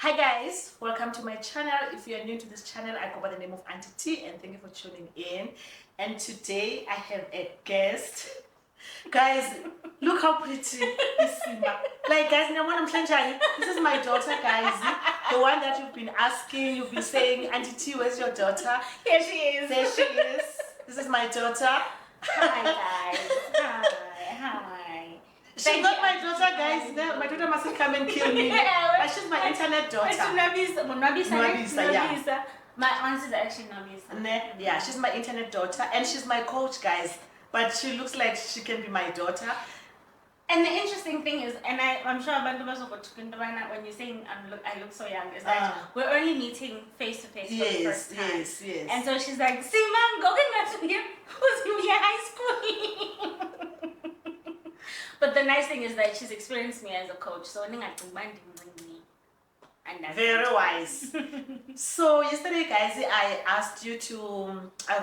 Hi guys, welcome to my channel. If you are new to this channel, I go by the name of Auntie T, and thank you for tuning in. And today I have a guest. Guys, look how pretty is Sima. Like guys, this is my daughter, guys. The one that you've been asking, you've been saying, Auntie T, where's your daughter? Here she is. There she is. This is my daughter. Hi guys. Hi. She's not my daughter, guys. My daughter mustn't come and kill me. But she's my internet daughter. Nwabisa, yeah. My aunt is actually Nwabisa. Yeah, she's my internet daughter, and she's my coach, guys. But she looks like she can be my daughter. And the interesting thing is, and I'm sure when you're saying I look so young, is that we're only meeting face to face for the first time. Yes. And so she's like, Sima, I'm going to you who's in your high school. But the nice thing is that she's experienced me as a coach, so very wise. So yesterday, guys, I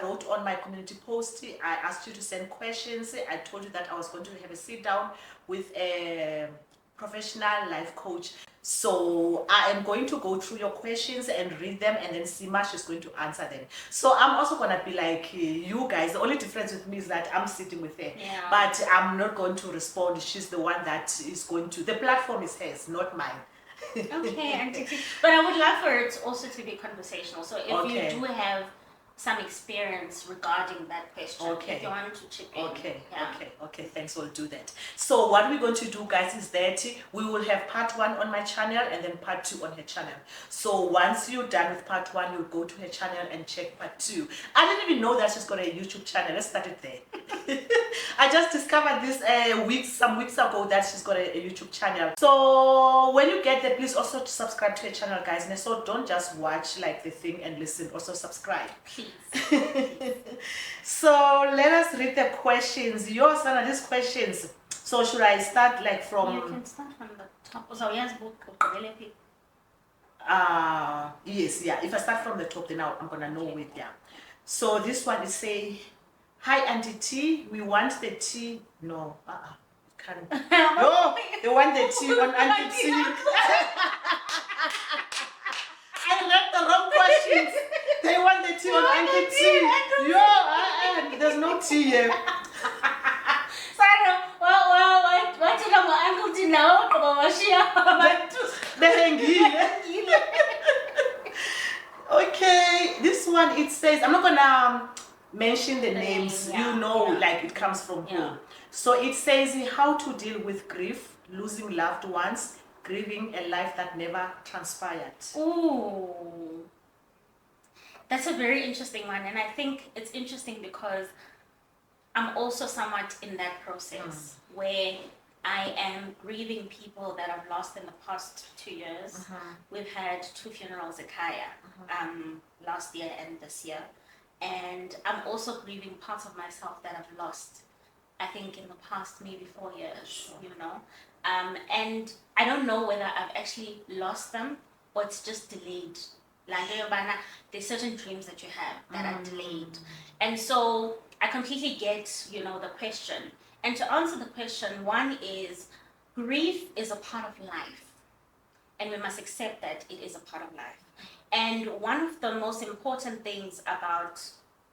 wrote on my community post, I asked you to send questions. I told you that I was going to have a sit down with a professional life coach. So I am going to go through your questions and read them, and then Sima, she's going to answer them. So I'm also gonna be like you guys. The only difference with me is that I'm sitting with her, but I'm not going to respond. She's the one that is going to. The platform is hers, not mine. Okay, Auntie. But I would love for it also to be conversational. So if you do have some experience regarding that question, if you want to chip in. Okay, thanks, we'll do that. So what we're going to do, guys, is that we will have part 1 on my channel and then part 2 on her channel. So once you're done with part 1, you'll go to her channel and check part 2. I didn't even know that she's got a YouTube channel. Let's start it there. I just discovered this some weeks ago that she's got a YouTube channel. So when you get there, please also subscribe to her channel, guys. And so don't just watch like the thing and listen, also subscribe. So let us read the questions. Yours, Sana, these questions. So should I start like from? You can start from the top. So yes, yes, yeah. If I start from the top, then I'm gonna know with So this one is say, hi Auntie T, we want the tea. No, can't. No, they want the tea on Auntie T. I read the wrong questions. They want the tea on Auntie T. Yo, there's no tea here. What did my uncle do now? The hangile. Okay, this one, it says, I'm not gonna mention the names. Like it comes from who. So it says how to deal with grief, losing loved ones, grieving a life that never transpired. Ooh, that's a very interesting one, and I think it's interesting because I'm also somewhat in that process where I am grieving people that I've lost in the past 2 years. We've had 2 funerals at Kaya, last year and this year, and I'm also grieving parts of myself that I've lost, I think, in the past maybe 4 years, and I don't know whether I've actually lost them or it's just delayed. There's certain dreams that you have that are delayed. And so I completely get, the question. And to answer the question, one is grief is a part of life. And we must accept that it is a part of life. And one of the most important things about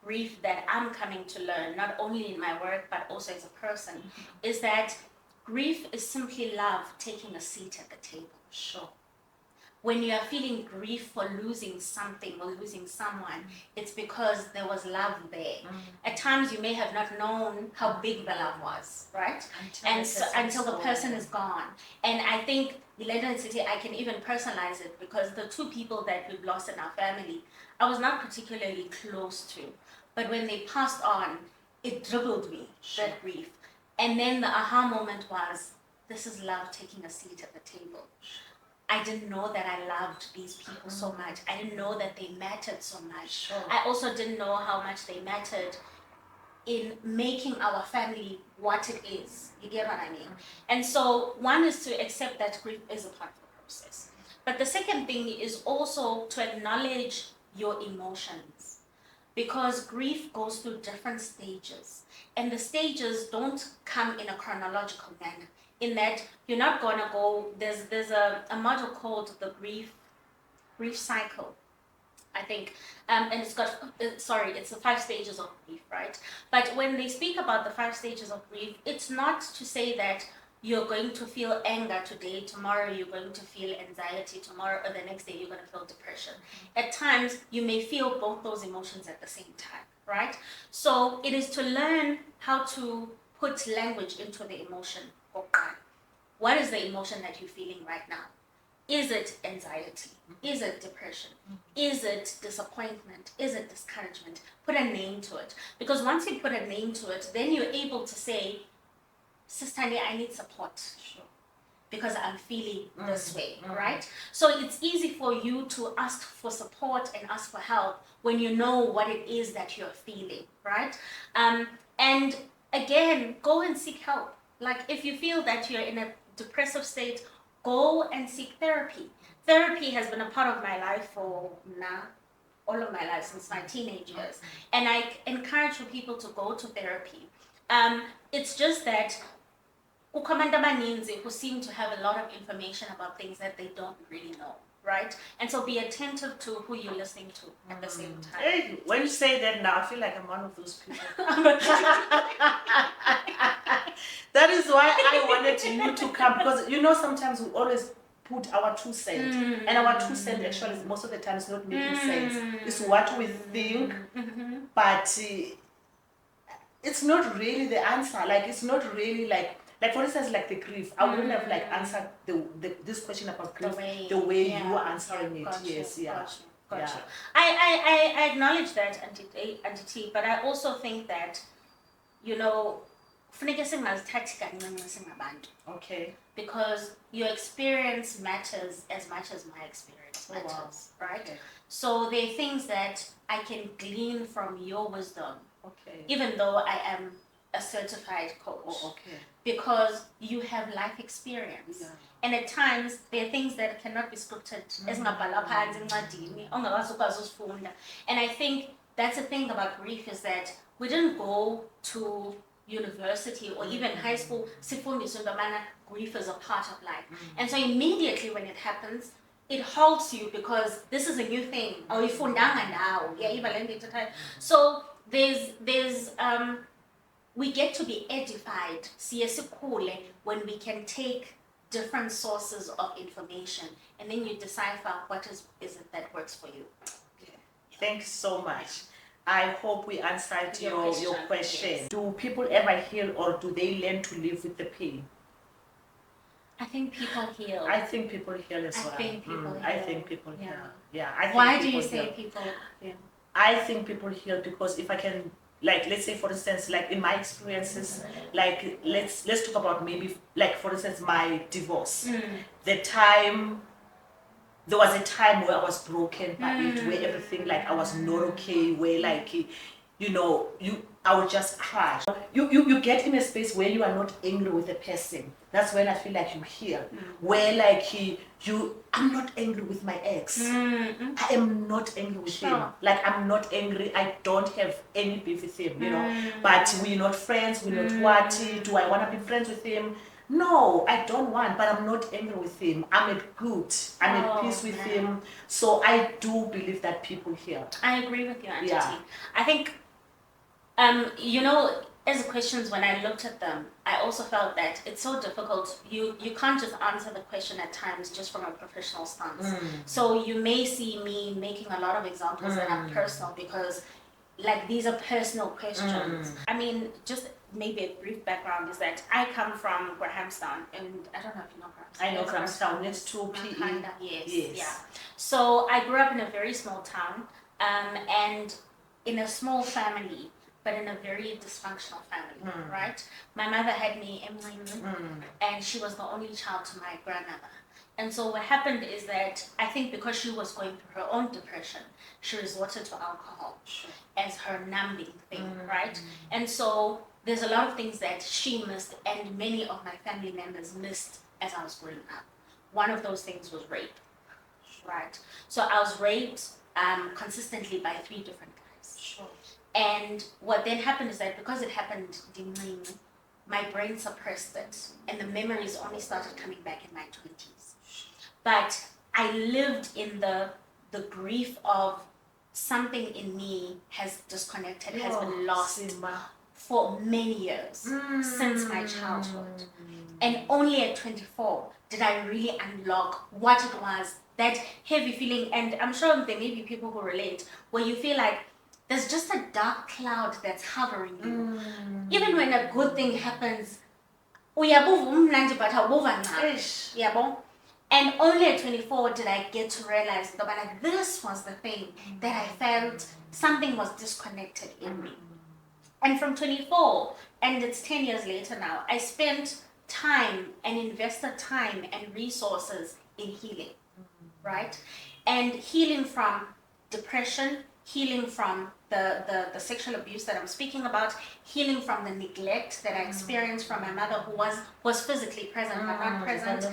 grief that I'm coming to learn, not only in my work, but also as a person, is that grief is simply love taking a seat at the table. Sure. When you are feeling grief for losing something or losing someone, it's because there was love there. At times you may have not known how big the love was, right? Until the person is gone. And I think I can even personalize it because the 2 people that we've lost in our family, I was not particularly close to. But when they passed on, it dribbled me, that grief. And then the aha moment was, this is love taking a seat at the table. I didn't know that I loved these people so much. I didn't know that they mattered so much. Sure. I also didn't know how much they mattered in making our family what it is. You get what I mean? And so one is to accept that grief is a part of the process. But the second thing is also to acknowledge your emotions. Because grief goes through different stages. And the stages don't come in a chronological manner. In that you're not gonna go, there's a module called the grief grief cycle. I think, and it's got, it's the 5 stages of grief, right? But when they speak about the 5 stages of grief, it's not to say that you're going to feel anger today, tomorrow you're going to feel anxiety, tomorrow or the next day you're going to feel depression. At times, you may feel both those emotions at the same time, right? So it is to learn how to put language into the emotion. What is the emotion that you're feeling right now? Is it anxiety? Is it depression? Is it disappointment? Is it discouragement? Put a name to it. Because once you put a name to it, then you're able to say, Sister Thandi, I need support. Sure. Because I'm feeling this way, right? So it's easy for you to ask for support and ask for help when you know what it is that you're feeling, right? And again, go and seek help. Like if you feel that you're in a depressive state, go and seek therapy. Therapy has been a part of my life for all of my life, since my teenage years. And I encourage for people to go to therapy. It's just that who seem to have a lot of information about things that they don't really know, right? And so be attentive to who you're listening to at the same time. Hey, when you say that now, I feel like I'm one of those people. That is why I wanted you to come, because sometimes we always put our 2 cents, and our 2 cents actually most of the time is not making sense. It's what we think, but it's not really the answer. Like it's not really like for instance, like the grief. I wouldn't have like answered this question about grief the way you were answering it. Yes, Got you. I acknowledge that, Auntie T, but I also think that, okay. Because your experience matters as much as my experience matters, right? Okay. So there are things that I can glean from your wisdom, okay, even though I am a certified coach, okay, because you have life experience. And at times, there are things that cannot be scripted. And I think that's the thing about grief, is that we didn't go to university or even high school, grief is a part of life. And so immediately when it happens, it halts you because this is a new thing. So there's we get to be edified when we can take different sources of information, and then you decipher what is it that works for you. Okay. Thanks so much. I hope we answered your question. Yes. Do people ever heal, or do they learn to live with the pain? I think people heal. I think people heal as well. I think people heal. I think people heal. Yeah. I think Why do you say people heal? I think people heal because if I can, like, let's say for instance, like in my experiences, like let's talk about maybe like for instance my divorce. There was a time where I was broken by it, where everything, like I was not okay, where like I would just crash. You get in a space where you are not angry with a person. That's when I feel like you heal. Where like I'm not angry with my ex. I am not angry with him. Like I'm not angry. I don't have any beef with him, But we're not friends. We're not what? Do I want to be friends with him? No, I don't want, but I'm not angry with him. I'm at good. I'm at peace with him. So I do believe that people heal. I agree with you, Auntie T. I think, as questions, when I looked at them, I also felt that it's so difficult. You can't just answer the question at times just from a professional stance. So you may see me making a lot of examples that are personal because, like, these are personal questions. I mean, just maybe a brief background is that I come from Grahamstown, and I don't know if you know Grahamstown. I know Grahamstown. Next to PE. Yes. Yeah. So I grew up in a very small town, and in a small family, but in a very dysfunctional family, right? My mother had me and she was the only child to my grandmother. And so what happened is that I think because she was going through her own depression, she resorted to alcohol as her numbing thing, right? And so there's a lot of things that she missed and many of my family members missed as I was growing up. One of those things was rape, right? So I was raped consistently by 3 different guys. And what then happened is that because it happened, my brain suppressed it, and the memories only started coming back in my 20s. But I lived in the the grief of something in me has disconnected, has been lost Sima. for many years, since my childhood. And only at 24 did I really unlock what it was, that heavy feeling. And I'm sure there may be people who relate, where you feel like there's just a dark cloud that's hovering you. Even when a good thing happens, uyabuva umnandi but awubuva ncam. Yabo? And only at 24 did I get to realize that this was the thing that I felt something was disconnected in me. And from 24, and it's 10 years later now, I spent time and invested time and resources in healing, right? And healing from depression, healing from the sexual abuse that I'm speaking about, healing from the neglect that I experienced from my mother, who was physically present but not present,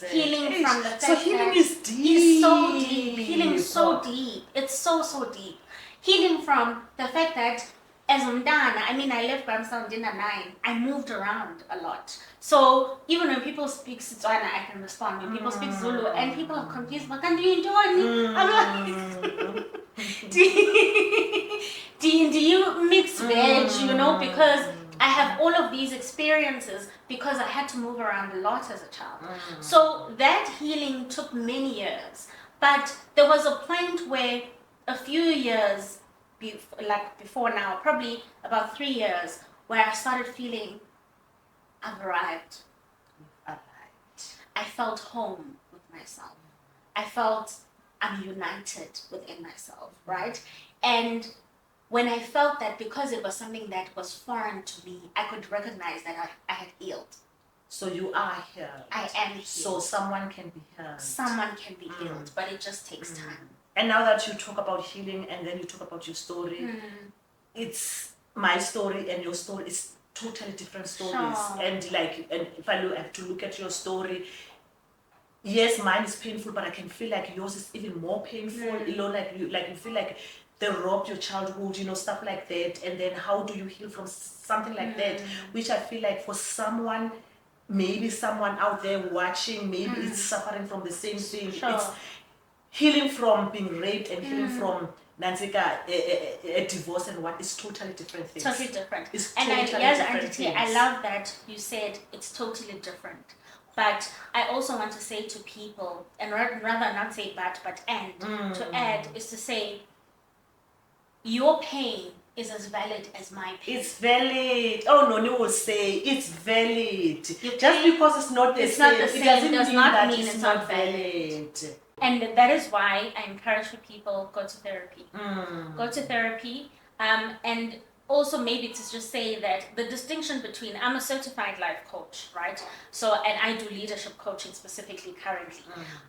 healing from the fact so healing that is deep. Is so deep, healing so deep, it's so deep. Healing from the fact that as umntana, I mean, I left Grahamstown dinner 9. I moved around a lot. So even when people speak Setswana, I can respond. When people speak Zulu and people are confused, but can you enjoy me? I'm like, do you mix veg, you know, because I have all of these experiences because I had to move around a lot as a child. So that healing took many years. But there was a point where a few years before now, probably about 3 years, where I started feeling I've arrived. I felt home with myself. I felt I'm united within myself, right? And when I felt that, because it was something that was foreign to me, I could recognize that I had healed. So you are healed. I am healed. So someone can be healed. Someone can be healed, but it just takes time. And now that you talk about healing and then you talk about your story, it's my story and your story is totally different stories. Sure. And if I have to look at your story, yes, mine is painful, but I can feel like yours is even more painful. You know, you feel like they robbed your childhood, you know, stuff like that. And then how do you heal from something like that? Which I feel like for someone, maybe someone out there watching, maybe it's suffering from the same thing. Sure. It's healing from being raped and healing from a divorce and what is totally different things. Totally different. It's and totally yes, different Auntie, things. I love that you said it's totally different. But I also want to say to people, and rather not say but and, to add is to say, your pain is as valid as my pain. It's valid. Oh, Noni will say it's valid. Your Just pain, because it's not the it's same, not the it same, doesn't does mean not that mean it's it's not not valid. And that is why I encourage for people, go to therapy. Go to therapy. And also maybe to just say that the distinction between, I'm a certified life coach, right? So, and I do leadership coaching specifically currently.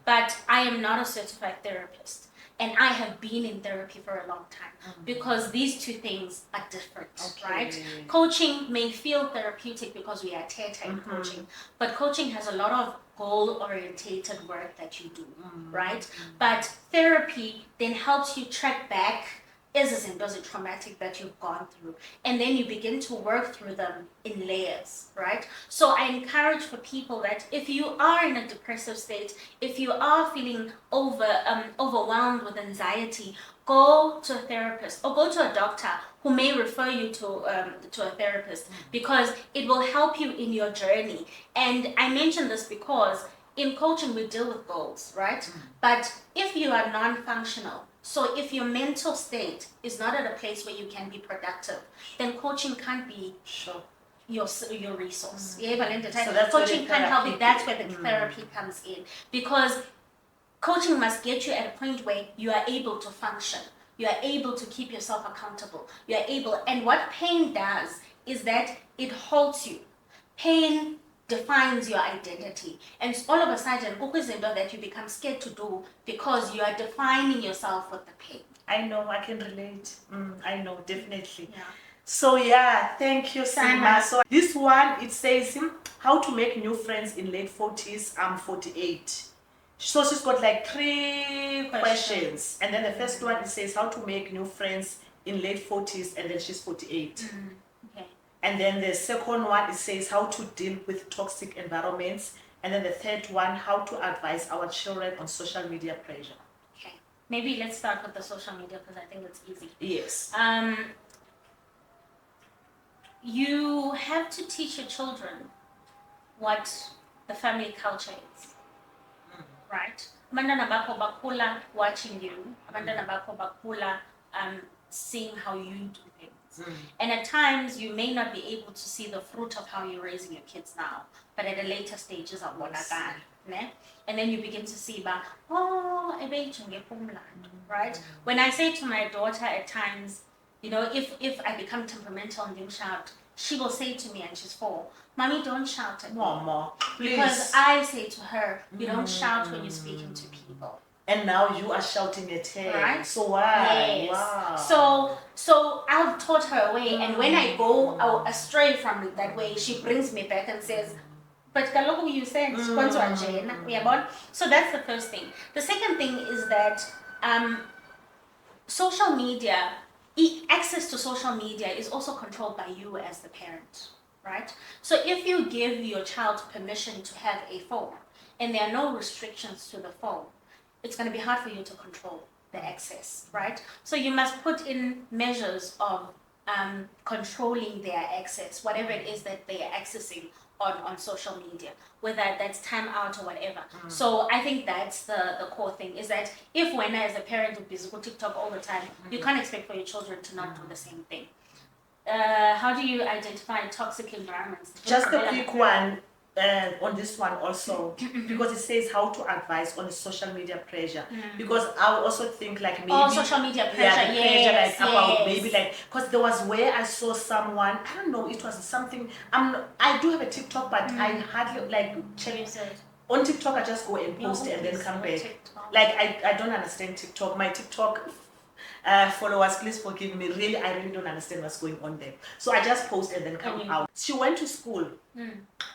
But I am not a certified therapist. And I have been in therapy for a long time because these two things are different, right? Coaching may feel therapeutic because we are theta in coaching, but coaching has a lot of goal-orientated work that you do, right? But therapy then helps you track back is it traumatic that you've gone through, and then you begin to work through them in layers, right? So I encourage for people that if you are in a depressive state, if you are feeling overwhelmed with anxiety, go to a therapist or go to a doctor who may refer you to a therapist, because it will help you in your journey. And I mention this because in coaching we deal with goals, right? But if you are non-functional, so if your mental state is not at a place where you can be productive, then coaching can't be your resource. So that's coaching can't help you. That's where the therapy comes in, because coaching must get you at a point where you are able to function. You are able to keep yourself accountable. You are able, and what pain does is that it halts you. Pain defines your identity, and all of a sudden that you become scared to do because you are defining yourself with the pain. I know, I can relate. I know, definitely. Yeah. So yeah, thank you, Sima. So this one, it says how to make new friends in late 40s. I'm 48. So she's got like 3 questions. And then the first one, it says how to make new friends in late 40s, and then she's 48. Okay. And then the second one, it says how to deal with toxic environments. And then the third one, how to advise our children on social media pressure. Okay. maybe let's start with the social media because I think it's easy. Yes. You have to teach your children what the family culture is, right? Abantwana bakho bakhula watching you. Abantwana bakho bakhula seeing how you do things. And at times you may not be able to see the fruit of how you're raising your kids now, but at a later stage is ne? And then you begin to see right? When I say to my daughter at times, you know, if I become temperamental and shout, she will say to me, and she's 4, Mommy, don't shout at me. Mama, please. Because I say to her, you don't shout when you're speaking to people. And now you are shouting at her. Right? So why? Yes. Wow. So I've taught her a way, and when I go astray from it that way, she brings me back and says, but kaloku you said, so that's the first thing. The second thing is that social media, access to social media is also controlled by you as the parent, right? So if you give your child permission to have a phone and there are no restrictions to the phone, it's going to be hard for you to control the access, right? So you must put in measures of controlling their access, whatever it is that they are accessing on social media, whether that's time out or whatever. So I think that's the core thing, is that if when as a parent would be on TikTok all the time, you can't expect for your children to not do the same thing. How do you identify toxic environments? Just a quick one on this one also, because it says how to advise on the social media pressure. Because I also think like maybe social media pressure, yes, like about maybe like, because there was where I saw someone, I don't know, it was something. I do have a TikTok, but I hardly like check it. On TikTok, I just go and post it and then come back. TikTok. Like I don't understand TikTok. My TikTok followers, please forgive me. Really, I really don't understand what's going on there. So I just post and then come out. She went to school,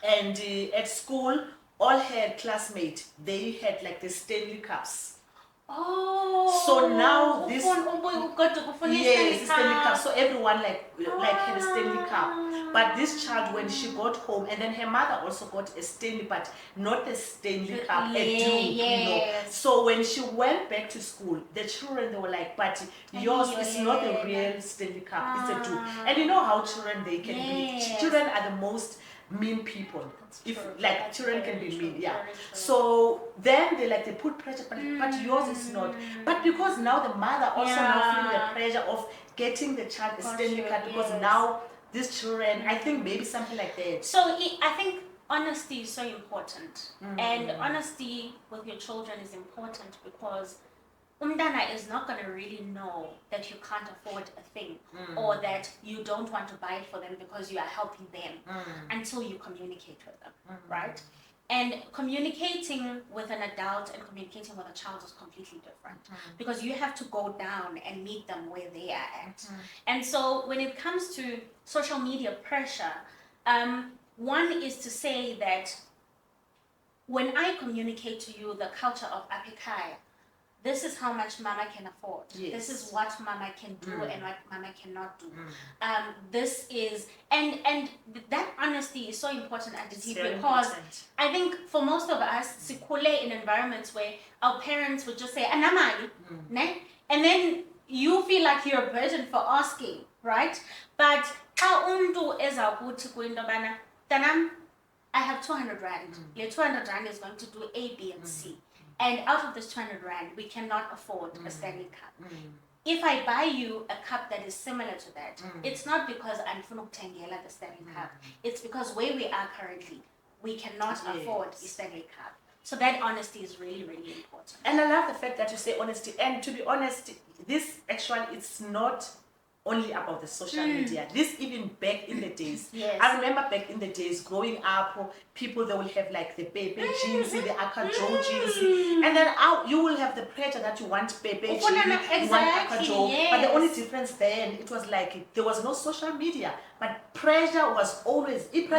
and at school, all her classmates, they had like the Stanley Cups. Oh. So now this yes, Stanley Cup. So everyone like had a Stanley Cup. But this child, when she got home, and then her mother also got a Stanley, but not a Stanley Cup, a dupe, you know. So when she went back to school, the children, they were like, but yours is not a real Stanley Cup, it's a dupe. And you know how children, they can be. Children are the most mean people. Children can be mean, so then they put pressure, but yours is not. But because now the mother also now feeling the pressure of getting the child a Stanley Cup, because now these children, I think maybe something like that. So I think honesty is so important, and honesty with your children is important because umntana is not going to really know that you can't afford a thing or that you don't want to buy it for them because you are helping them until you communicate with them, right? And communicating with an adult and communicating with a child is completely different because you have to go down and meet them where they are at. And so when it comes to social media pressure, one is to say that when I communicate to you the culture of Apikaya, this is how much mama can afford. This is what mama can do and what mama cannot do. This is, and that honesty is so important at the because I think for most of us, sikule in environments where our parents would just say, anamali, ne? And then you feel like you're a burden for asking, right? But how undu eza ukuthi kuindobana, tanam, I have 200 rand. Your 200 rand is going to do A, B, and C. And out of this 200 rand, we cannot afford a Stanley Cup. If I buy you a cup that is similar to that, it's not because I'm funuk the Stanley Cup. It's because where we are currently, we cannot afford a Stanley Cup. So that honesty is really, really important. And I love the fact that you say honesty. And to be honest, this actually, it's not only about the social media. This even back in the days. I remember back in the days growing up, people, they will have like the baby jeans, the Akajo jeans, and then you will have the pressure that you want baby jeans, you want Akajo. But the only difference then, it was like there was no social media, but pressure was always even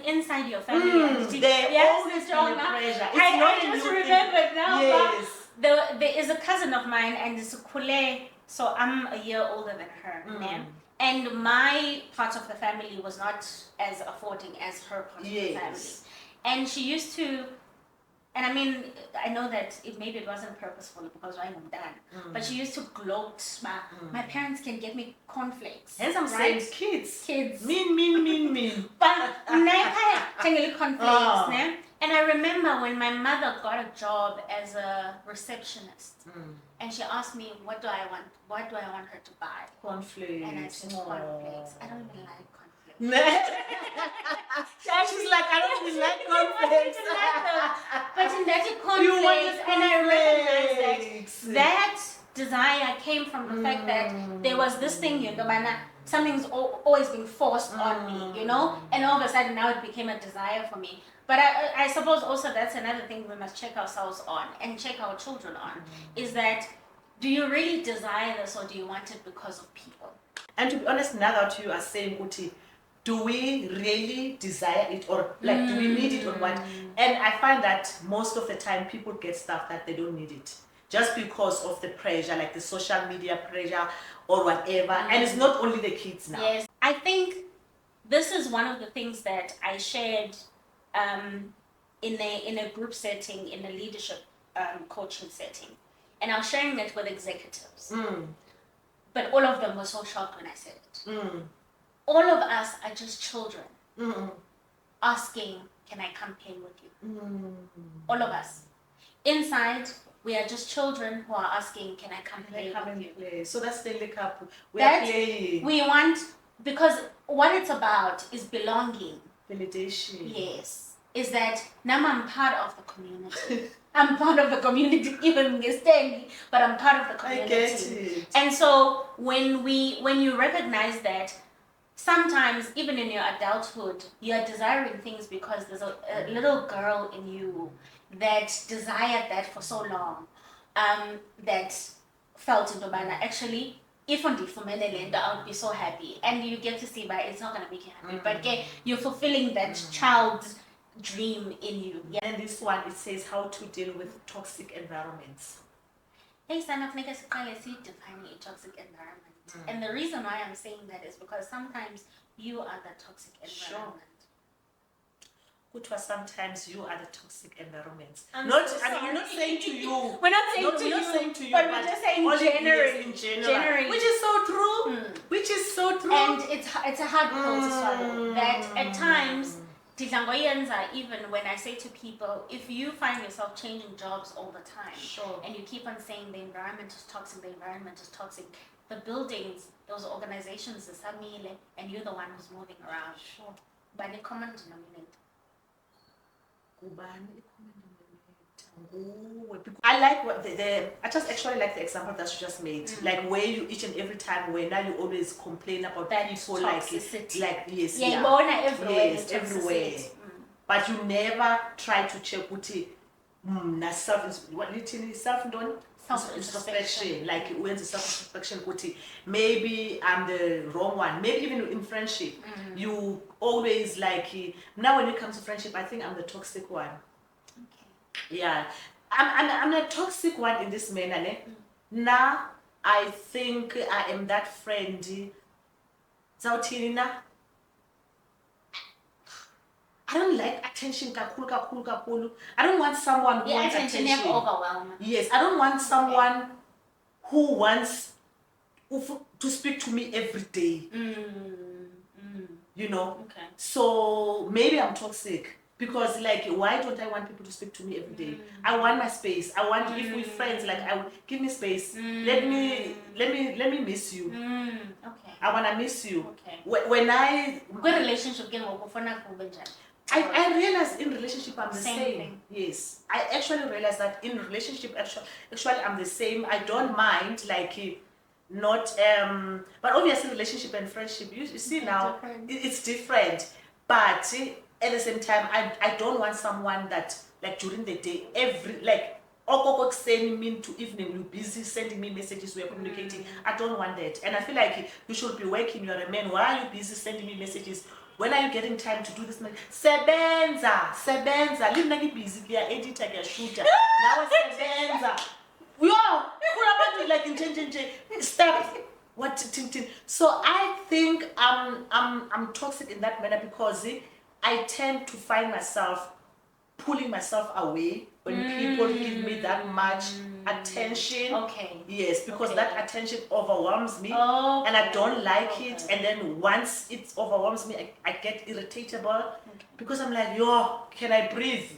inside your family. They always feel pressure. I just remembered now. Yes. There is a cousin of mine, and it's Kule, so I'm a year older than her. And my part of the family was not as affording as her part of the family. And she used to and I mean, I know that maybe it wasn't purposeful because I'm done, but she used to gloat. My parents can get me cornflakes. Hence I'm saying kids. Mean. But never cornflakes, ne? And I remember when my mother got a job as a receptionist, and she asked me, "What do I want? What do I want her to buy?" Cornflakes. And I said, "Cornflakes." I don't even like cornflakes. She's like, I don't even like cornflakes. But in that You wanted cornflakes, and I cornflakes. realized that desire came from the fact that there was this thing, you know, something's always being forced on me, you know, and all of a sudden now it became a desire for me. But I suppose also that's another thing we must check ourselves on and check our children on, is that do you really desire this or do you want it because of people? And to be honest, now that you are saying, Uti, do we really desire it or like do we need it or what? And I find that most of the time people get stuff that they don't need it. Just because of the pressure, like the social media pressure or whatever. And it's not only the kids now. Yes. I think this is one of the things that I shared in a group setting, in a leadership coaching setting. And I was sharing it with executives. But all of them were so shocked when I said it. All of us are just children asking, can I come play with you? All of us. Inside, we are just children who are asking, can I come play with you? Play. So that's the link up. We are playing. We want, because what it's about is belonging. Validation. Yes. Is that now I'm part of the community. I'm part of the community, even mistakenly, but I'm part of the community. I get it. And so when you recognize that sometimes even in your adulthood, you are desiring things because there's a little girl in you that desired that for so long, that felt into Bana. Actually, if on the I would be so happy. And you get to see, but it's not going to make you happy. But you're fulfilling that child's dream in you. Yeah. And this one, it says how to deal with toxic environments. Hey, son of niggas, defining a toxic environment. And the reason why I'm saying that is because sometimes you are the toxic environment. Sure. Sometimes you are the toxic environments. I'm not saying to you. We're not saying to you, but we're just saying generally. In general. Which is so true. Which is so true. And it's a hard pill to swallow. That at times, even when I say to people, if you find yourself changing jobs all the time, and you keep on saying the environment is toxic, the buildings, those organizations, the samile, and you're the one who's moving around. But the common denominator. I like what I just actually like the example that you just made. Like where you each and every time where now you always complain about that people toxicity. like yes, everywhere. But you never try to check self-introspection. Like when the self-introspection, maybe I'm the wrong one. Maybe even in friendship, you always like now when it comes to friendship, I think I'm the toxic one. Yeah, I'm a toxic one in this manner. Now I think I am that friend. I don't like attention. I don't want someone who wants attention. Yes, I don't want someone who wants to speak to me every day. You know? Okay. So maybe I'm toxic. Because like, why don't I want people to speak to me every day? I want my space. I want, if we're friends, like, give me space. Let me miss you. Okay. I wanna miss you. Okay. When good relationship, I realize in relationship I'm the same same. Thing. Yes, I actually realize that in relationship actually I'm the same. I don't mind like not but obviously relationship and friendship you see now it's different. But at the same time, I don't want someone that like during the day sending me to evening you're busy sending me messages, we're communicating. I don't want that. And I feel like you should be working, you're a man. Why are you busy sending me messages? When are you getting time to do this? Sebenza. Leave me busy, we are editor, we are shooter. Now sebenza. Yo, like in stop. What tin. So I think I'm toxic in that manner because I tend to find myself pulling myself away when people give me that much attention. Okay. Yes, because Okay. that attention overwhelms me, Oh. and I don't like Okay. it. And then once it overwhelms me, I get irritable because I'm like, yo, can I breathe?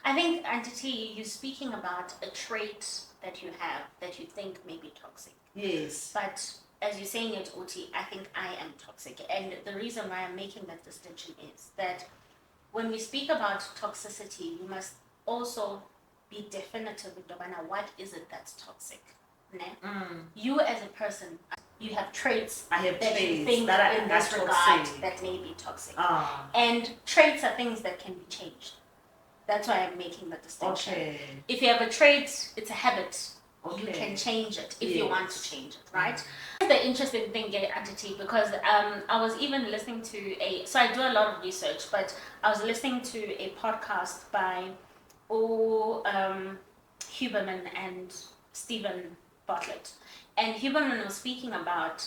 I think, Auntie T, you're speaking about a trait that you have that you think may be toxic. Yes. But as you're saying it, Oti, I think I am toxic. And the reason why I'm making that distinction is that when we speak about toxicity, we must also be definitive about what is it that's toxic. Ne? You as a person, you have traits I have that you traits think that are in this regard toxic. that may be toxic. And And traits are things that can be changed. That's why I'm making the distinction. Okay. If you have a trait, it's a habit. Okay. You can change it if you Yes. want to change it, right? That's the interesting thing, Auntie, because I was even listening to so I do a lot of research, but I was listening to a podcast by Huberman and Stephen Bartlett. And Huberman was speaking about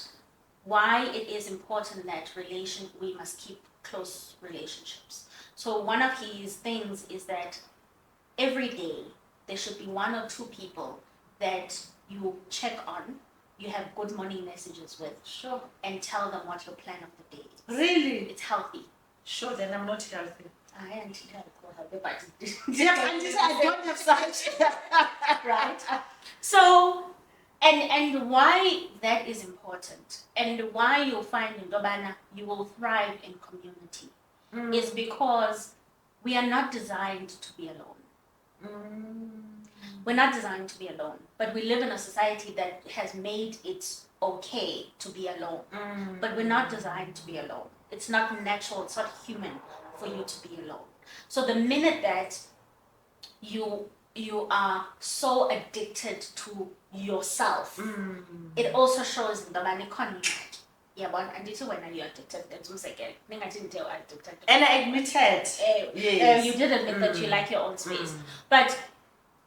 why it is important that we must keep close relationships. So one of his things is that every day there should be one or two people that you check on, you have good morning messages with, Sure. and tell them what your plan of the day is. Really? It's healthy. Sure, then I'm not healthy. I am healthy, but I don't have such. right? So, and why that is important, and why you'll find in Dobana you will thrive in community, is because we are not designed to be alone. We're not designed to be alone, but we live in a society that has made it okay to be alone. But we're not designed to be alone. It's not natural, it's not human for you to be alone. So the minute that you are so addicted to yourself, it also shows in the economy. Yeah, but and this when you're addicted, that's what I didn't tell addicted. And I admitted. Yes. You did admit that you like your own space. But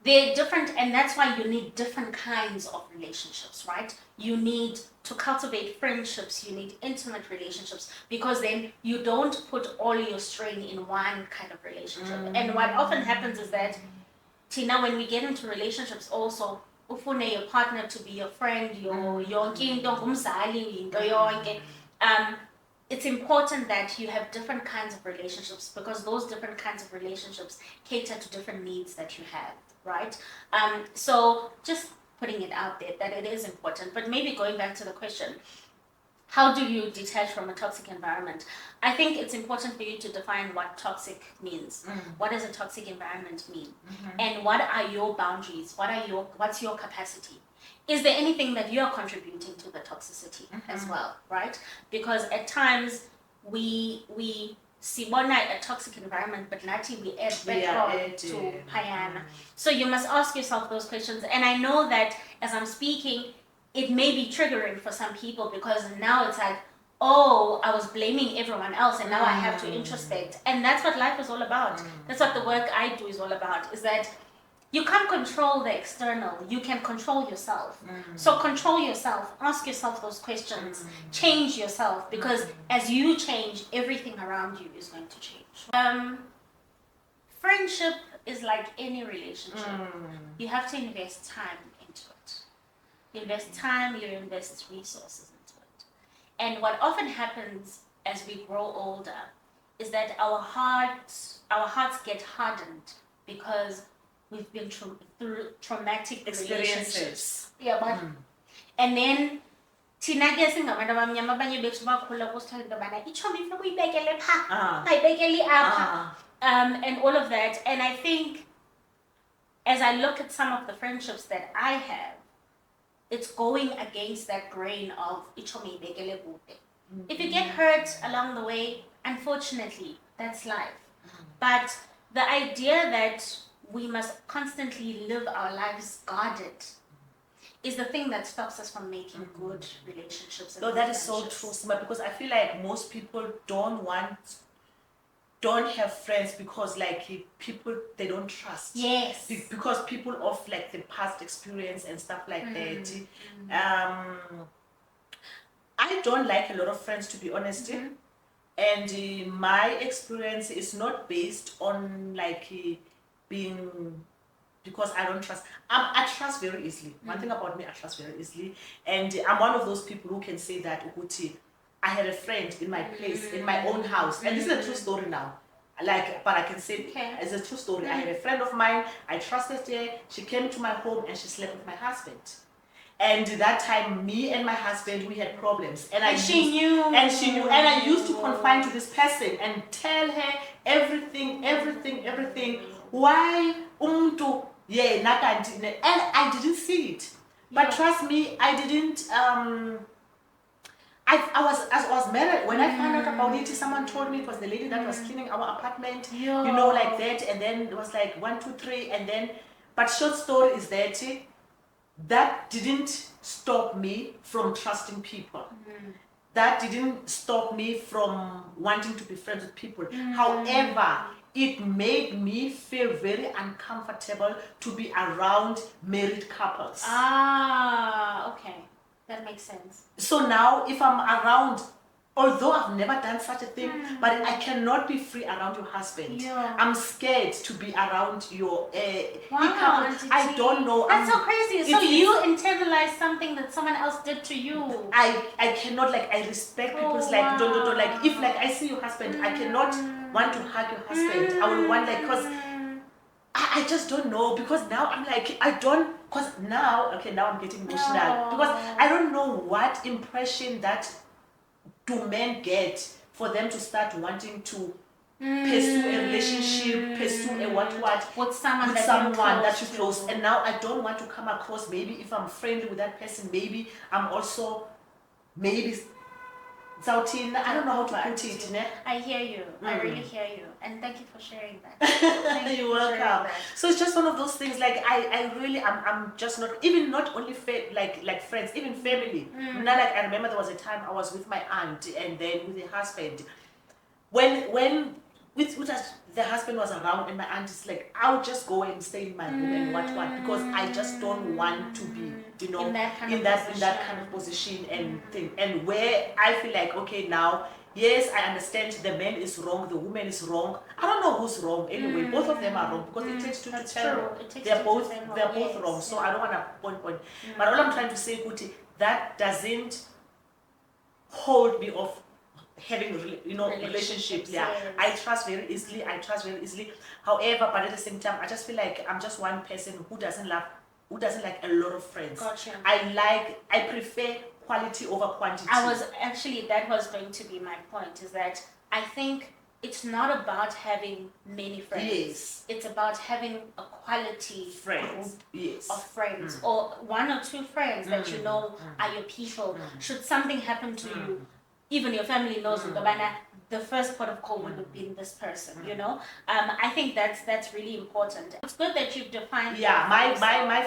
they're different, and that's why you need different kinds of relationships, right? You need to cultivate friendships, you need intimate relationships, because then you don't put all your strain in one kind of relationship. And what often happens is that, Tina, when we get into relationships also, ufune your partner to be your friend, it's important that you have different kinds of relationships, because those different kinds of relationships cater to different needs that you have, right? So just putting it out there that it is important. But maybe going back to the question, how do you detach from a toxic environment? I think it's important for you to define what toxic means. What does a toxic environment mean? And what are your boundaries? What's your capacity? Is there anything that you're contributing to the toxicity as well, right? Because at times we see one night a toxic environment, but Nati we add petrol to Payana. So you must ask yourself those questions. And I know that as I'm speaking, it may be triggering for some people, because now it's like, oh, I was blaming everyone else and now I have to introspect. And that's what life is all about. That's what the work I do is all about, is that you can't control the external, you can control yourself. So control yourself, ask yourself those questions, change yourself, because as you change, everything around you is going to change. Friendship is like any relationship. You have to invest time into it. You invest time, you invest resources into it. And what often happens as we grow older is that our hearts get hardened because we've been through traumatic relationships. Yeah, but and then thina ke singabantu abamnyama abanye bethu bakhula kusithole into yobana ichomi ifuna uyibekele pha ayibekele apha, and all of that. And I think as I look at some of the friendships that I have, it's going against that grain of ichomi ibekele kude. If you get hurt along the way, unfortunately, that's life. But the idea that we must constantly live our lives guarded is the thing that stops us from making good relationships. No, that is so true, Sima, because I feel like most people don't have friends because like people they don't trust. Yes. Because people of like the past experience and stuff like that. I don't like a lot of friends, to be honest. And my experience is not based on like being, because I don't trust. I trust very easily. One thing about me, I trust very easily. And I'm one of those people who can say that, Uguti, I had a friend in my place, in my own house. And this is a true story now. Like, but I can say it's a true story. I had a friend of mine, I trusted her. She came to my home and she slept with my husband. And that time, me and my husband, we had problems. And she knew. And she knew. And I used to confide to this person and tell her everything. Why umuntu yeah nakanti, and I didn't see it. But trust me, I didn't. I was married when I found out about it. Someone told me it was the lady that was cleaning our apartment, you know, like that. And then it was like 1, 2, 3, and then. But short story is that that didn't stop me from trusting people. That didn't stop me from wanting to be friends with people. However, it made me feel very uncomfortable to be around married couples. Ah, okay. That makes sense. So now if I'm around, although I've never done such a thing, but I cannot be free around your husband. I'm scared to be around your wow, I don't know. That's so crazy. So you internalize something that someone else did to you. I cannot, like, I respect people's like don't like, if like I see your husband, I cannot want to hug your husband. I will want, like, because I just don't know, because now I'm like, I don't, because now, okay, now I'm getting emotional, because I don't know what impression that do men get for them to start wanting to pursue a relationship, pursue a what with someone that you close. And now I don't want to come across, maybe if I'm friendly with that person, maybe I'm also, maybe I don't know how to put it. I hear you. I really hear you. And thank you for sharing that. You're welcome. So it's just one of those things, like I really, I'm just not, even not only like friends, even family. Now, like, I remember there was a time I was with my aunt and then with her husband. When with us, the husband was around and my aunt is like, I'll just go and stay in my room and what because I just don't want to be, you know, in that kind of position and thing. And where I feel like, okay, now, yes, I understand the man is wrong, the woman is wrong. I don't know who's wrong anyway. Both of them are wrong, because it takes two to tango. They're both wrong. So I don't want to point. But all I'm trying to say, Kuti, that doesn't hold me off having, you know, relationships. Yeah, I trust very easily. However, but at the same time, I just feel like I'm just one person who doesn't like a lot of friends. Gotcha. I prefer quality over quantity. That was going to be my point, is that I think it's not about having many friends. Yes. It's about having a quality friends. Yes. Of friends, or 1 or 2 friends that you know are your people. Should something happen to you, even your family knows the first port of call would have been this person, you know. I think that's really important. It's good that you've defined. Yeah,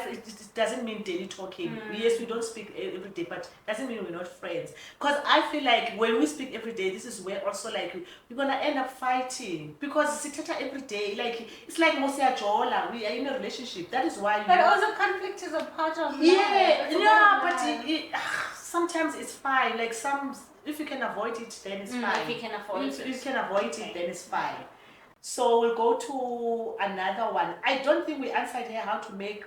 it doesn't mean daily talking. Yes, we don't speak every day, but doesn't mean we're not friends. Because I feel like when we speak every day, this is where also, like, we're gonna end up fighting, because sitata every day, like, it's like Mosia Jola, we are in a relationship. That is why. But also conflict is a part of life. Yeah, but sometimes it's fine. Like if you can avoid it, then it's fine. If you can avoid it, then it's fine. So we'll go to another one. I don't think we answered here how to make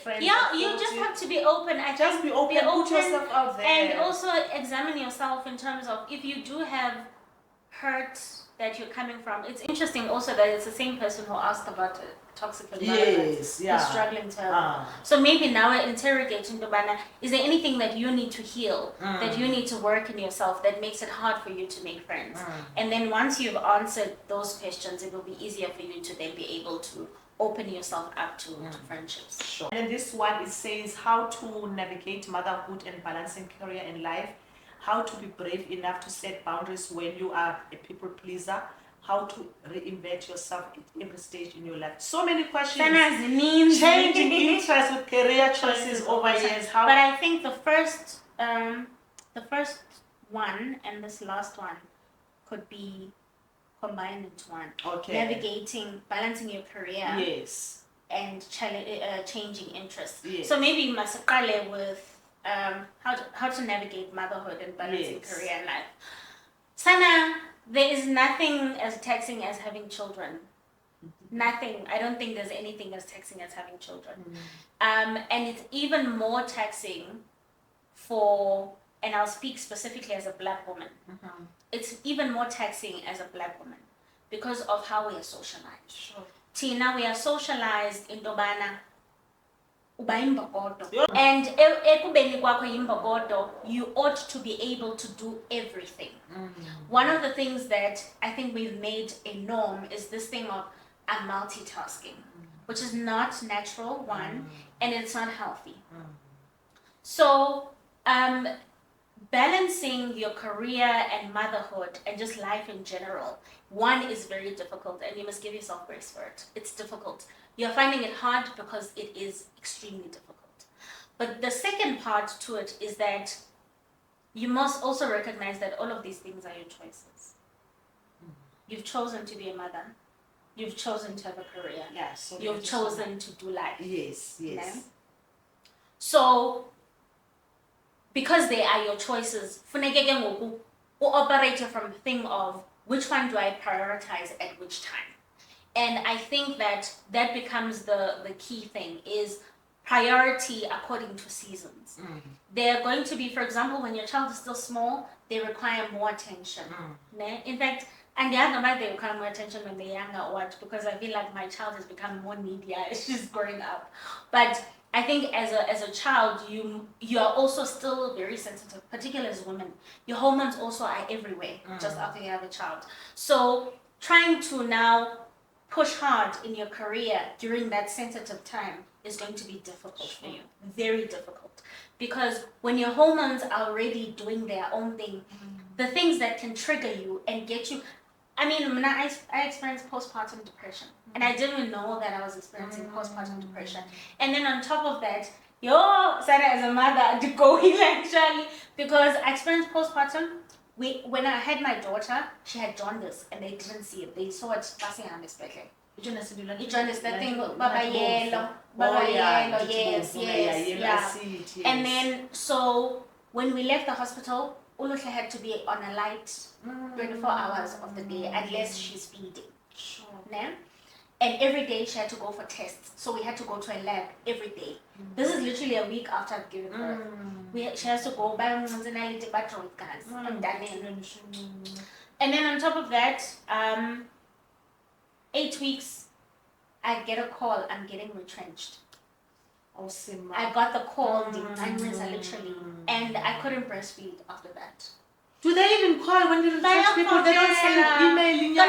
friends. Yeah, you just have to be open. Just be open. Put yourself out there. And also examine yourself in terms of, if you do have hurt that you're coming from. It's interesting also that it's the same person who asked about toxic environment. Yes, yeah. Who's struggling to So maybe now we're interrogating Dubana, is there anything that you need to heal, that you need to work in yourself that makes it hard for you to make friends? And then once you've answered those questions, it will be easier for you to then be able to open yourself up to friendships. Sure. And then this one, it says how to navigate motherhood and balancing career and life. How to be brave enough to set boundaries when you are a people pleaser. How to reinvent yourself at every stage in your life. So many questions. Changing interest with career choices over years. But I think the first one and this last one could be combined into one. Okay. Navigating, balancing your career. Yes. And changing interests. Yes. So maybe masakale with how to navigate motherhood and balancing career and life. Sana there is nothing as taxing as having children. Nothing. I don't think there's anything as taxing as having children. And it's even more taxing for, and I'll speak specifically as a Black woman. It's even more taxing as a Black woman because of how we are socialized. Sure. Tina, we are socialized in Dobana. Yeah. And ekubeni kwakho yimbokodo, you ought to be able to do everything. One of the things that I think we've made a norm is this thing of multitasking, which is not natural, one, and it's not healthy. So balancing your career and motherhood and just life in general, one is very difficult, and you must give yourself grace for it. It's difficult. You're finding it hard because it is extremely difficult. But the second part to it is that you must also recognize that all of these things are your choices. You've chosen to be a mother. You've chosen to have a career. Yeah, so you've chosen to do life. Yes, yes. No? So, because they are your choices, funeke ke ngoku operate from the thing of which one do I prioritize at which time. And I think that becomes the key thing is priority according to seasons. They're going to be, for example, when your child is still small, they require more attention. In fact, and the other way they require more attention when they're younger or what, because I feel like my child has become more needy as she's growing up. But I think as a child, you are also still very sensitive, particularly as women. Your hormones also are everywhere, just after you have a child. So trying to now push hard in your career during that sensitive time is going to be difficult for you, very difficult. Because when your hormones are already doing their own thing, the things that can trigger you and get you, I mean, I experienced postpartum depression, and I didn't even know that I was experiencing postpartum depression. And then on top of that, Sarah as a mother, to go heal actually, because I experienced postpartum. When I had my daughter, she had jaundice, and they didn't see it. They saw it passing on this baby. Jaundice, that thing, Baba yellow, yes. And then, so when we left the hospital, Uluka had to be on a light 24 hours of the day, unless she's feeding. Sure. No? And every day she had to go for tests. So we had to go to a lab every day. This is literally a week after I've given birth. She has to go by and then on top of that, 8 weeks, I get a call, I'm getting retrenched. Oh, Sima. I got the call, literally, and I couldn't breastfeed after that. Do they even call when you retrench people? They don't send email.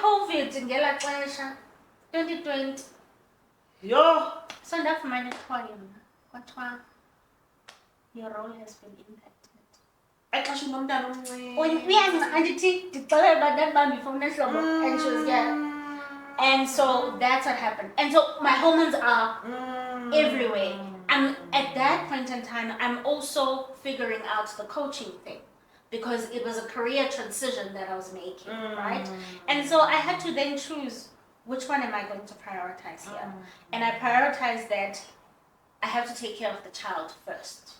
COVID in 2020. Yo. So that's my next point. Your role has been impacted. When we had an auntie declared about that man before next and she was there. And so that's what happened. And so my hormones are everywhere. And at that point in time, I'm also figuring out the coaching thing, because it was a career transition that I was making, right? And so I had to then choose, which one am I going to prioritize here? And I prioritized that I have to take care of the child first.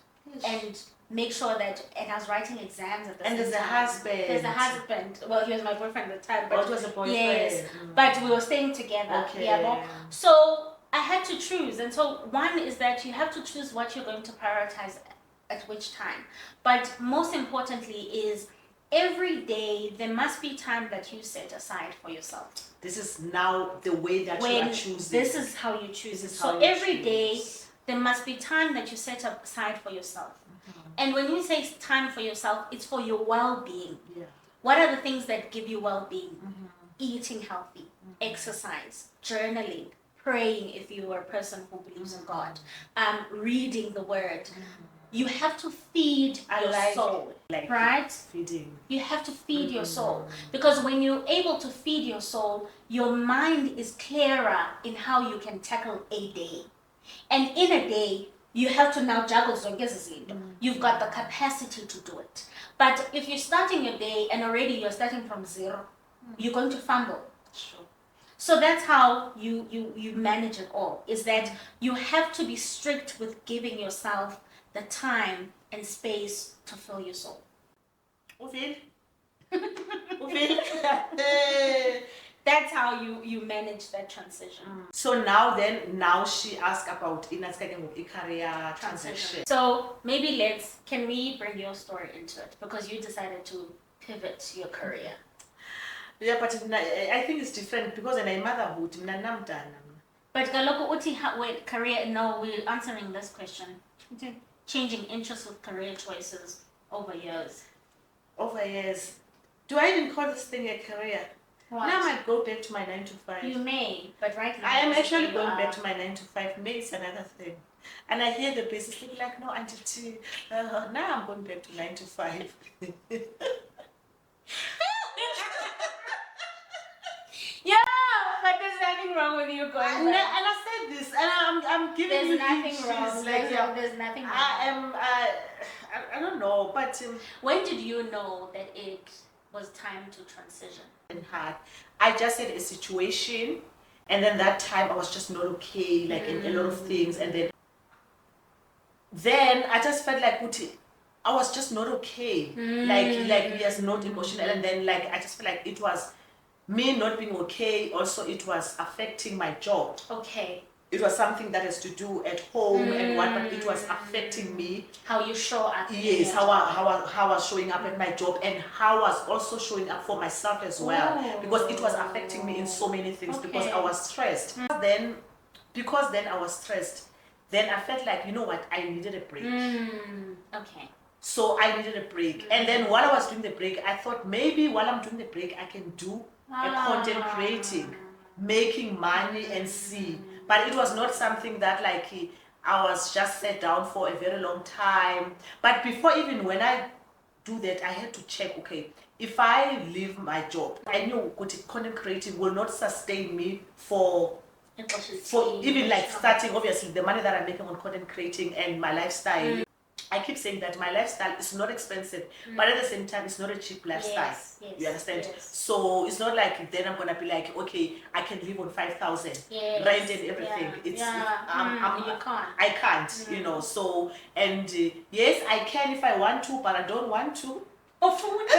And make sure that, and I was writing exams at the same time. And there's a husband. There's a husband. Well, he was my boyfriend at the time. But it was a boyfriend. Yes, but we were staying together. Okay. Yeah, so I had to choose. And so one is that you have to choose what you're going to prioritize at which time. But most importantly is every day there must be time that you set aside for yourself. This is now the way that you are choosing. This is how you choose it. So every day there must be time that you set aside for yourself. And when you say time for yourself, it's for your well-being. Yeah. What are the things that give you well-being? Eating healthy, exercise, journaling, praying if you are a person who believes in God, reading the word. You have to feed your soul, right? Feeding. You have to feed your soul, because when you're able to feed your soul, your mind is clearer in how you can tackle a day. And in a day, you have to now juggle zonke. You've got the capacity to do it. But if you're starting your day and already you're starting from zero, you're going to fumble. Sure. So that's how you manage it all, is that you have to be strict with giving yourself the time and space to fill your soul. Okay. That's how you manage that transition. So now she asked about career transition. So maybe can we bring your story into it, because you decided to pivot your career. Yeah, but I think it's different because in motherhood, But kaloku uthi wait, career, no, we're answering this question. Changing interests with career choices over years. Over years. Do I even call this thing a career? What? Now I might go back to my 9 to 5. You may, but right now I am actually going back to my 9 to 5. Maybe it's another thing. And I hear the business people like, no, Auntie T, now I'm going back to 9 to 5. Yeah, but there's nothing wrong with you going And I said this, and I'm giving there's you nothing issues, wrong. like, There's nothing wrong. I don't know, but when did you know that it was time to transition? hard. I just had a situation, and then that time I was just not okay, like in a lot of things, and then I just felt like I was just not okay, like we are not emotional, and then like I just felt like it was me not being okay. Also, it was affecting my job. Okay. It was something that has to do at home and what, but it was affecting me. How you show up. Yes, how I was showing up at my job, and how I was also showing up for myself as well. Because it was affecting me in so many things, because I was stressed. Because then I was stressed, then I felt like, you know what, I needed a break. Okay. So I needed a break. And then while I was doing the break, I thought maybe while I'm doing the break, I can do a content creating, making money and see. But it was not something that like I was just sat down for a very long time. But before, even when I do that, I had to check, okay, if I leave my job, I knew content creating will not sustain me for even like starting, obviously the money that I'm making on content creating and my lifestyle. I keep saying that my lifestyle is not expensive, but at the same time, it's not a cheap lifestyle. Yes, you understand? Yes. So it's not like then I'm gonna be like, okay, I can live on 5,000, rent and everything. You can't. I can't, you know. So and yes, I can if I want to, but I don't want to. I don't want to.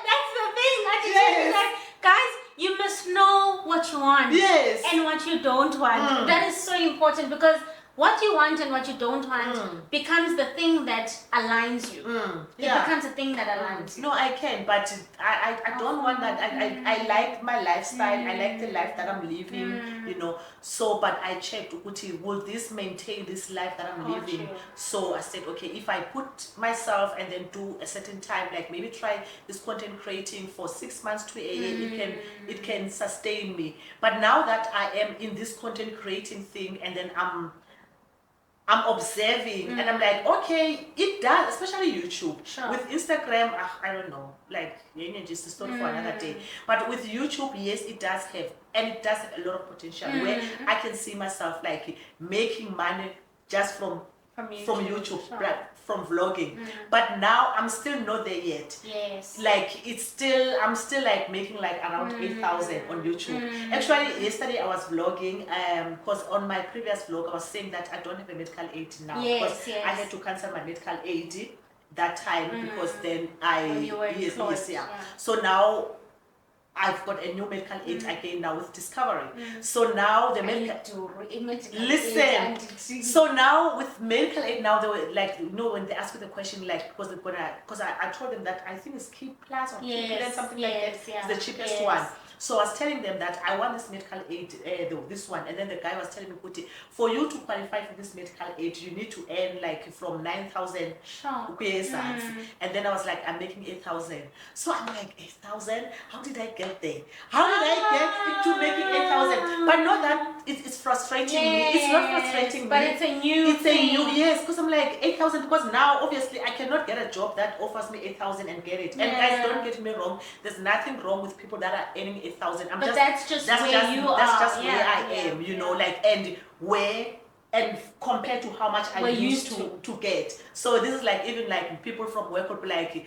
That's the thing. Yes. Like, guys, you must know what you want. Yes. And what you don't want. That is so important, because what you want and what you don't want becomes the thing that aligns you. It becomes a thing that aligns you. No, I can, but I don't want that. I like my lifestyle. I like the life that I'm living, you know. So, but I checked, will this maintain this life that I'm living? So I said, okay, if I put myself and then do a certain time, like maybe try this content creating for 6 months to a year, it can sustain me. But now that I am in this content creating thing, and then I'm observing, and I'm like, okay, it does, especially YouTube. With Instagram, I don't know, like, just a story for another day. But with YouTube, yes, it does have, and it does have a lot of potential where I can see myself like making money just from YouTube, from vlogging. But now I'm still not there yet. Yes. Like I'm still like making like around 8,000 on YouTube. Actually, yesterday I was vlogging because on my previous vlog I was saying that I don't have a medical aid now, because I had to cancel my medical aid that time because then So now I've got a new medical aid again now with Discovery. So now the medical listen. So now with medical aid now, they were like, you know, when they ask you the question, like, because I told them that I think it's Key Plus or Key Plus, something like that. It's the cheapest one. So I was telling them that I want this medical aid, this one, and then the guy was telling me, Kuti, for you to qualify for this medical aid, you need to earn like from 9,000 and then I was like, I'm making 8,000. So I'm like, 8,000? How did I get there? How did I get into making 8,000? But not that it's frustrating me. It's not frustrating but me. It's a new thing. Yes, because I'm like 8,000, because now obviously I cannot get a job that offers me 8,000 and get it. And guys, don't get me wrong, there's nothing wrong with people that are earning 8,000. That's just where I am, you know, like, and compared to how much I used to get. So this is like, even like people from work would be like,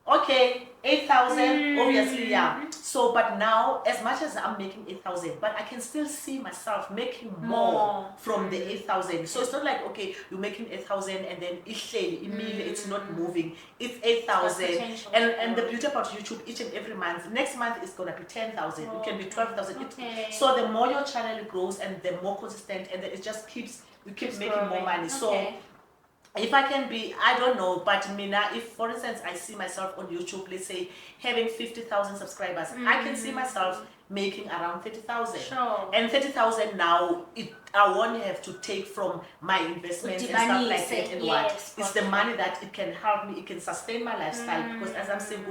Okay, 8,000, obviously, yeah. So, but now, as much as I'm making 8,000, but I can still see myself making more from the 8,000. So it's not like, okay, you're making 8,000 and then it's not moving. It's 8,000. And the beauty about YouTube, each and every month, next month is going to be 10,000. It can be 12,000. Okay. So the more your channel grows and the more consistent, and then it just keeps making growing. more money. Okay. So if I can be, I don't know, but Mina, if for instance I see myself on YouTube, let's say having 50,000 subscribers, I can see myself making around 30,000. Sure. And 30,000 now, I won't have to take from my investments and stuff like that. And it's the money that it can help me, it can sustain my lifestyle. Because as I'm saying,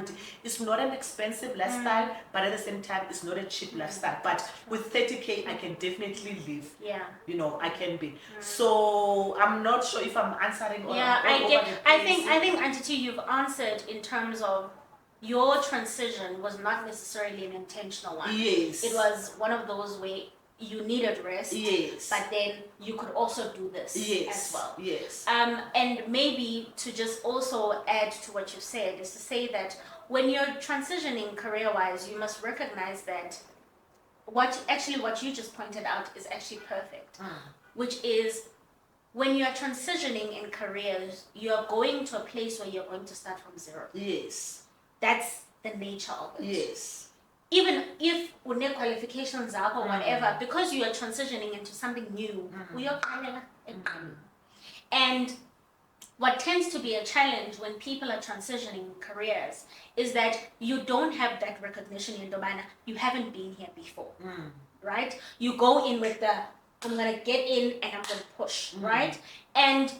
it's not an expensive lifestyle, but at the same time, it's not a cheap lifestyle. But with 30K, I can definitely live. Yeah. You know, I can be. So I'm not sure if I'm answering or I think Auntie T, you've answered in terms of your transition was not necessarily an intentional one. Yes. It was one of those where you needed rest. Yes. But then you could also do this as well. Yes. And maybe to just also add to what you said is to say that when you're transitioning career-wise, you must recognize that what you just pointed out is actually perfect, which is when you're transitioning in careers, you're going to a place where you're going to start from zero. Yes. That's the nature of it. Yes. Even if une qualifications up or whatever, because you are transitioning into something new, and what tends to be a challenge when people are transitioning careers is that you don't have that recognition in Domana. You haven't been here before, right? You go in with the, I'm going to get in and I'm going to push, right? And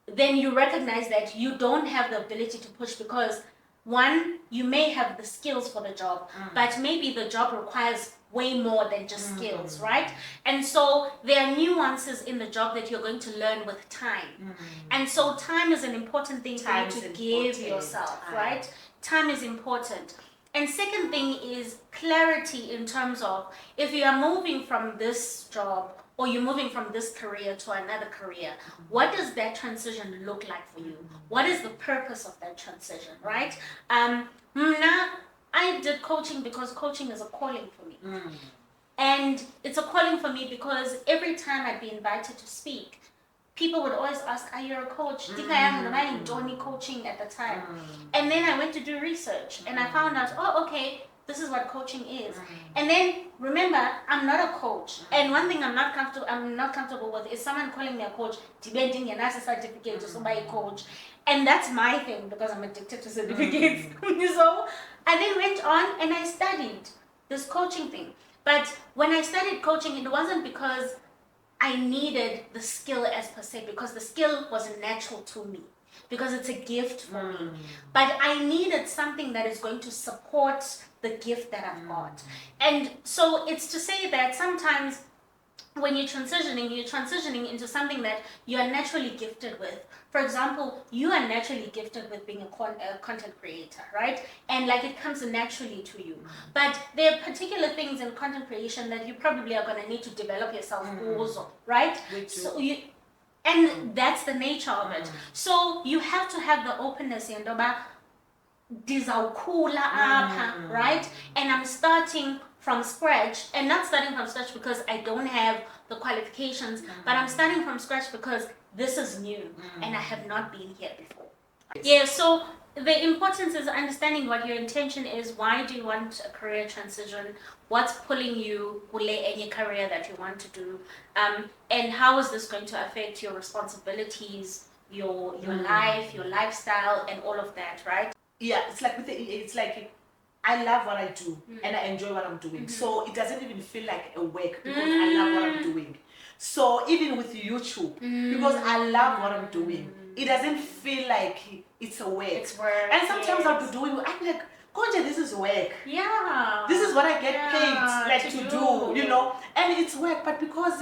then you recognize that you don't have the ability to push because one, you may have the skills for the job, but maybe the job requires way more than just skills, right? And so there are nuances in the job that you're going to learn with time. And so time is an important thing for you to give yourself, right? Time is important. And second thing is clarity in terms of if you are moving from this job or you're moving from this career to another career, what does that transition look like for you? What is the purpose of that transition, right? Now, I did coaching because coaching is a calling for me. And it's a calling for me because every time I'd be invited to speak, people would always ask, are you a coach? I'm doing coaching at the time. And then I went to do research and I found out, oh, okay, this is what coaching is. And then remember, I'm not a coach. And one thing I'm not comfortable with is someone calling me a coach, demanding an access certificate to somebody coach. And that's my thing because I'm addicted to certificates. So I then went on and I studied this coaching thing. But when I studied coaching, it wasn't because I needed the skill as per se, because the skill wasn't natural to me, because it's a gift for me. But I needed something that is going to support the gift that I've got. And so it's to say that sometimes when you're transitioning into something that you are naturally gifted with. For example, you are naturally gifted with being a content creator, right? And like it comes naturally to you. But there are particular things in content creation that you probably are going to need to develop yourself also, right? So and that's the nature of it. So you have to have the openness in Doba. Right? And I'm starting from scratch, and not starting from scratch because I don't have the qualifications, but I'm starting from scratch because this is new and I have not been here before. Yeah, so the importance is understanding what your intention is. Why do you want a career transition? What's pulling you any career that you want to do? And how is this going to affect your responsibilities, your life, your lifestyle, and all of that, right? Yeah, it's like I love what I do and I enjoy what I'm doing. So it doesn't even feel like a work because I love what I'm doing. So even with YouTube, because I love what I'm doing, it doesn't feel like it's a work. It's work. And sometimes I'll be doing, I'm like, Konja, this is work. Yeah. This is what I get paid to do, you know. And it's work, but because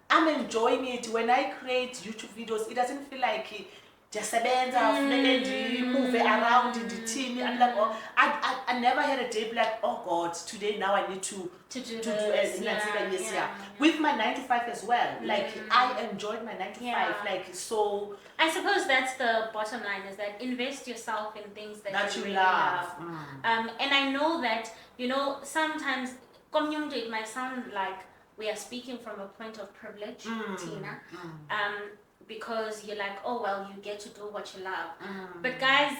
I'm enjoying it, when I create YouTube videos, it doesn't feel like ndiyasebenza funeke ndimove around ndithini. I'm like, oh, I never had a day like, oh God, today now I need to do as with my 9 to 5 as well. Like I enjoyed my 9 to 5. Like so I suppose that's the bottom line, is that invest yourself in things that you really love. And I know that, you know, sometimes community, it might sound like we are speaking from a point of privilege, Tina, because you're like, oh well, you get to do what you love. But guys,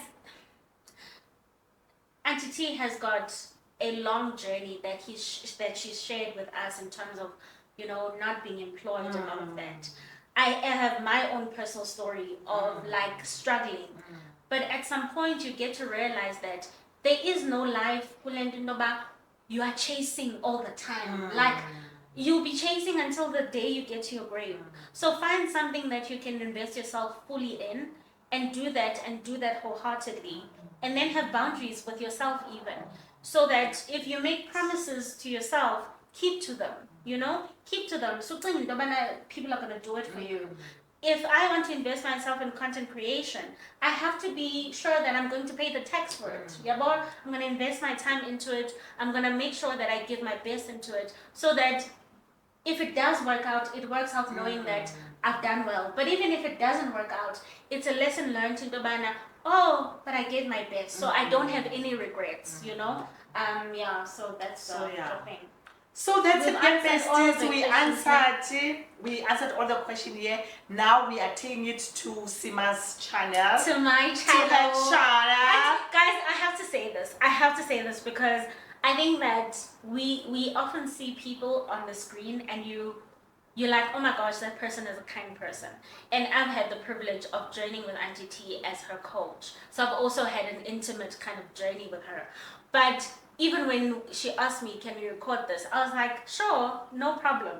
Auntie T has got a long journey that she's shared with us in terms of, you know, not being employed and all of that. I have my own personal story of like struggling, but at some point you get to realize that there is no life you are chasing all the time. Like you'll be chasing until the day you get to your grave. So find something that you can invest yourself fully in and do that wholeheartedly, and then have boundaries with yourself even, so that if you make promises to yourself, keep to them, you know, keep to them. So people are going to do it for you. If I want to invest myself in content creation, I have to be sure that I'm going to pay the tax for it. I'm going to invest my time into it. I'm going to make sure that I give my best into it, so that if it does work out, it works out knowing that I've done well. But even if it doesn't work out, it's a lesson learned to Dobana. Oh, but I gave my best, so I don't have any regrets, you know. So that's the thing. So that's it, besties. We answered all the questions here. Now we are taking it to Sima's channel. To my channel. To her channel. Guys, I have to say this because I think that we often see people on the screen and you're like, oh my gosh, that person is a kind person. And I've had the privilege of journeying with Auntie T as her coach. So I've also had an intimate kind of journey with her. But even when she asked me, can we record this? I was like, sure, no problem.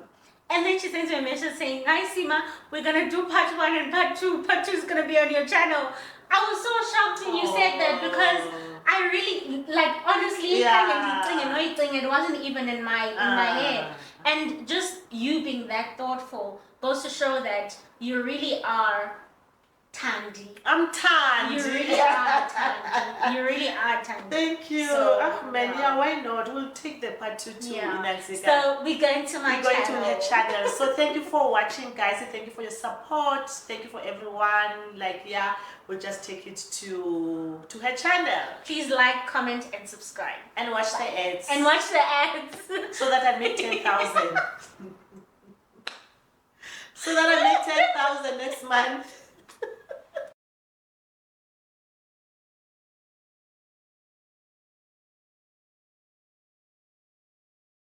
And then she sends me a message saying, hi Sima, we're going to do part 1 and part 2. Part 2 is going to be on your channel. I was so shocked when you said that, because I really, like, honestly, it wasn't even in my head. And just you being that thoughtful goes to show that you really are Thandi. I'm Thandi. You really are Thandi. You really are Thandi. Thank you. So, why not? We'll take the part 2 too. So we're going to my channel. We're going to her channel. So thank you for watching, guys. Thank you for your support. Thank you for everyone. We'll just take it to her channel. Please like, comment, and subscribe. And watch the ads. So that I make 10,000. So that I make 10,000 next month.